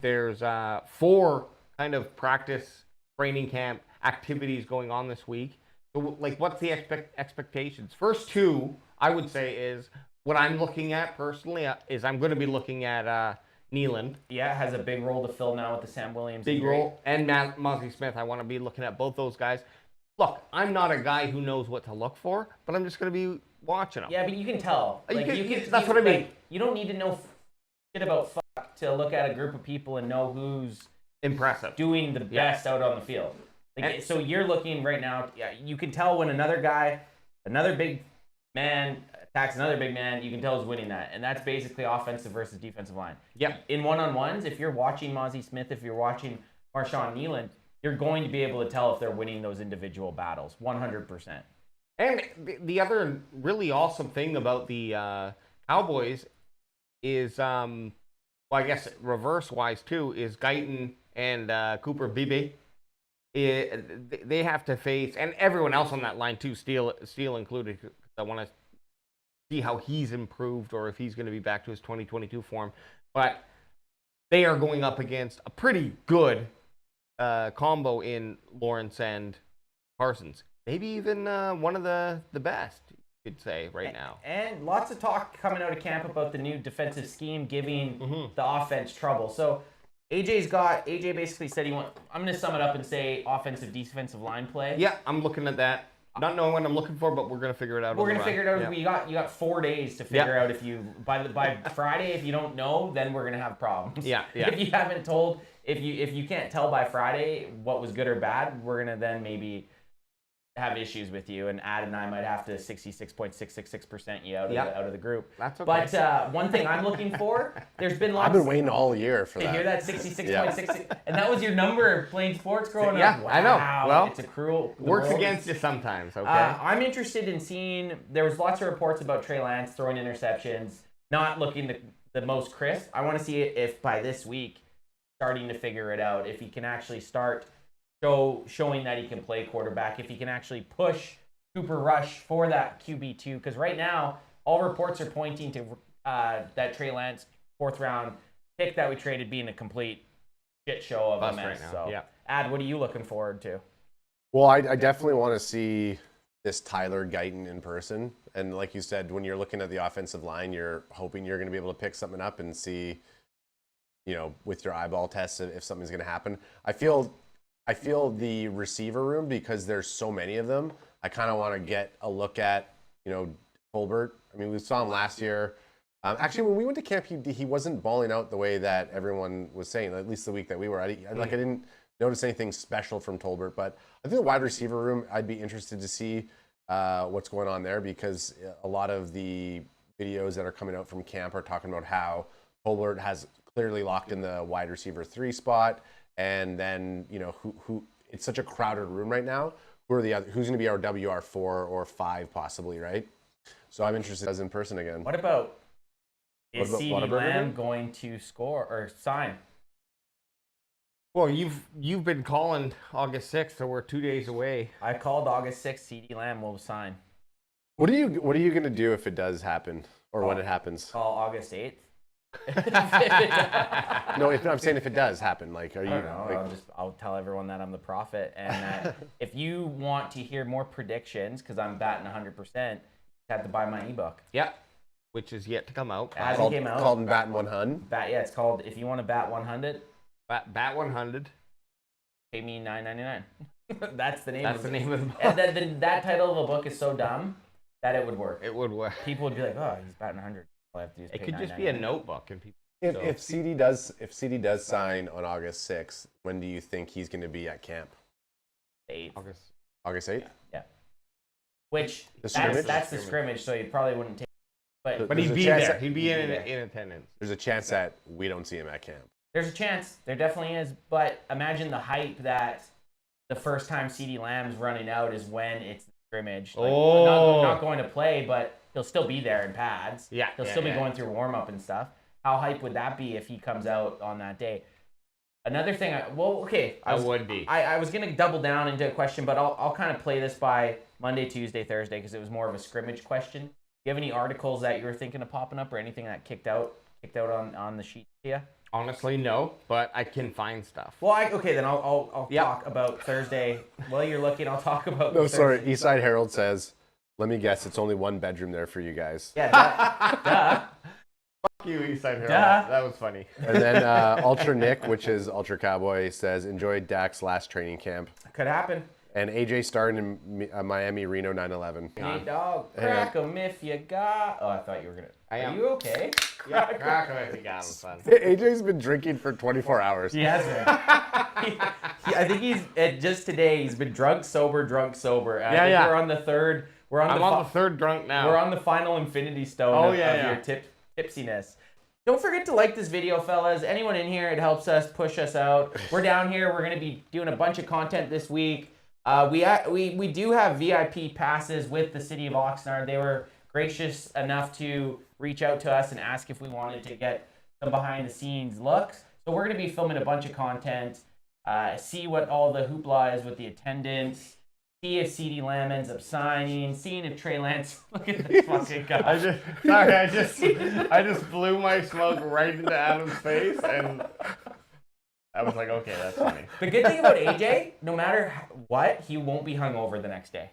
There's 4 kind of practice training camp activities going on this week. So, like, what's the expectations? First 2, I would say, is what I'm looking at personally is I'm going to be looking at Nyland. Yeah, has a big role to fill now with the Sam Williams Big injury. role. And Mozzie Smith. I want to be looking at both those guys. Look, I'm not a guy who knows what to look for, but I'm just going to be watching them. Yeah, but you can tell. Like, that's what I mean. Like, you don't need to know shit about fuck to look at a group of people and know who's impressive, doing the best out on the field. Like, so you're looking right now. Yeah, you can tell when another guy, another big man attacks another big man. You can tell who's winning that, and that's basically offensive versus defensive line. Yeah. In one-on-ones, if you're watching Mozzie Smith, if you're watching Marshawn Nyland, you're going to be able to tell if they're winning those individual battles, 100%. And the other really awesome thing about the Cowboys is, well, I guess reverse-wise too, is Guyton and Cooper Beebe. They have to face, and everyone else on that line too, Steele included. I want to see how he's improved or if he's going to be back to his 2022 form. But they are going up against a pretty good combo in Lawrence and Parsons. Maybe even one of the best, you could say, right now. And lots of talk coming out of camp about the new defensive scheme giving the offense trouble. So AJ basically said I'm going to sum it up and say offensive defensive line play. Yeah, I'm looking at that. Not knowing what I'm looking for, but we're going to figure it out. We're going to figure it out. Yeah. You got 4 days to figure out if you by Friday. If you don't know, then we're going to have problems. Yeah. If you haven't told, if you can't tell by Friday what was good or bad, we're going to then maybe have issues with you, and Ad and I might have to 66.666% you out of the group. That's okay. But one thing I'm looking for, there's been lots. I've been waiting all year for that. You hear that 66.6, and that was your number playing sports growing up. Yeah, wow, I know. Well, it's a cruel works against you sometimes. Okay. I'm interested in seeing. There was lots of reports about Trey Lance throwing interceptions, not looking the most crisp. I want to see if by this week, starting to figure it out, if he can actually start. Showing that he can play quarterback, if he can actually push Cooper Rush for that QB2, because right now all reports are pointing to that Trey Lance 4th round pick that we traded being a complete shit show of a mess. Right now. So, yeah. Ad, what are you looking forward to? Well, I definitely want to see this Tyler Guyton in person, and like you said, when you're looking at the offensive line, you're hoping you're going to be able to pick something up and see, with your eyeball test if something's going to happen. I feel the receiver room, because there's so many of them, I kind of want to get a look at, Tolbert. I mean, we saw him last year. Actually, when we went to camp, he wasn't balling out the way that everyone was saying, at least the week that we were. I didn't notice anything special from Tolbert, but I think the wide receiver room, I'd be interested to see what's going on there, because a lot of the videos that are coming out from camp are talking about how Tolbert has clearly locked in the wide receiver 3 spot. And then, who it's such a crowded room right now. Who's going to be our WR4 or 5 possibly, right? So I'm interested as in person again. What about CeeDee Lamb Whataburger? going to score or sign? Well, you've been calling August 6th, so we're 2 days away. I called August 6th. CeeDee Lamb will sign. What are you going to do if it does happen, or when it happens? Call August 8th. No, I'm saying if it does happen, like, are you? I don't know, I'll tell everyone that I'm the prophet, and that if you want to hear more predictions, because I'm batting 100%, you have to buy my ebook. Yeah, which is yet to come out. Hasn't came out. Called Bat 100. It's called. If you want to bat 100, Bat 100. pay me $9.99. That's the name. That's the name of the book. And that title of a book is so dumb that it would work. It would work. People would be like, "Oh, he's batting 100." All I have to do is It pay could just be a $9.99. notebook, and people. If CD does sign on August 6th, when do you think he's going to be at camp? 8th. August 8th? Yeah. Which The that's the scrimmage, so you probably wouldn't take. But But There's he'd a be chance there. that- He'd be in attendance. There's a chance that we don't see him at camp. there's a chance. There definitely is. But imagine the hype that the first time CeeDee Lamb's running out is when it's the scrimmage. Like, not going to play, but he'll still be there in pads. Yeah, He'll yeah, still be yeah. going through warm up and stuff. How hype would that be if he comes out on that day? Another thing, I would be. I was going to double down into a question, but I'll kind of play this by Monday, Tuesday, Thursday, because it was more of a scrimmage question. Do you have any articles that you were thinking of popping up, or anything that kicked out on the sheet to you? Honestly, no, but I can find stuff. Well, okay, then I'll Yep. talk about Thursday. While you're looking, I'll talk about. No, sorry. Thursday. Eastside Herald says, let me guess, it's only one bedroom there for you guys. Yeah, duh. Fuck you, Eastside Herald. Duh. That was funny. And then Ultra Nick, which is Ultra Cowboy, says, enjoyed Dak's last training camp. Could happen. And AJ started in Miami Reno 9/11. Hey, dog, crack 'em if you got. Oh, I thought you were gonna. I Are am. you okay? Yeah, crack 'em if you got 'em, son. AJ's been drinking for 24 hours. He has been. I think he's just today. He's been drunk, sober, drunk, sober. And I think Yeah. We're on the third. We're on I'm the. on the third drunk now. We're on the final infinity stone Oh, of yeah. your tipsiness. Don't forget to like this video, fellas. Anyone in here, it helps us push us out. We're down here. We're gonna be doing a bunch of content this week. We do have VIP passes with the city of Oxnard. They were gracious enough to reach out to us and ask if we wanted to get some behind the scenes looks. So we're gonna be filming a bunch of content. See what all the hoopla is with the attendance. See if CD Lamb ends up signing. Seeing if Trey Lance. Look at this fucking guy. I just blew my smoke right into Adam's face, and I was like, okay, that's funny. The good thing about AJ, no matter what, he won't be hungover the next day.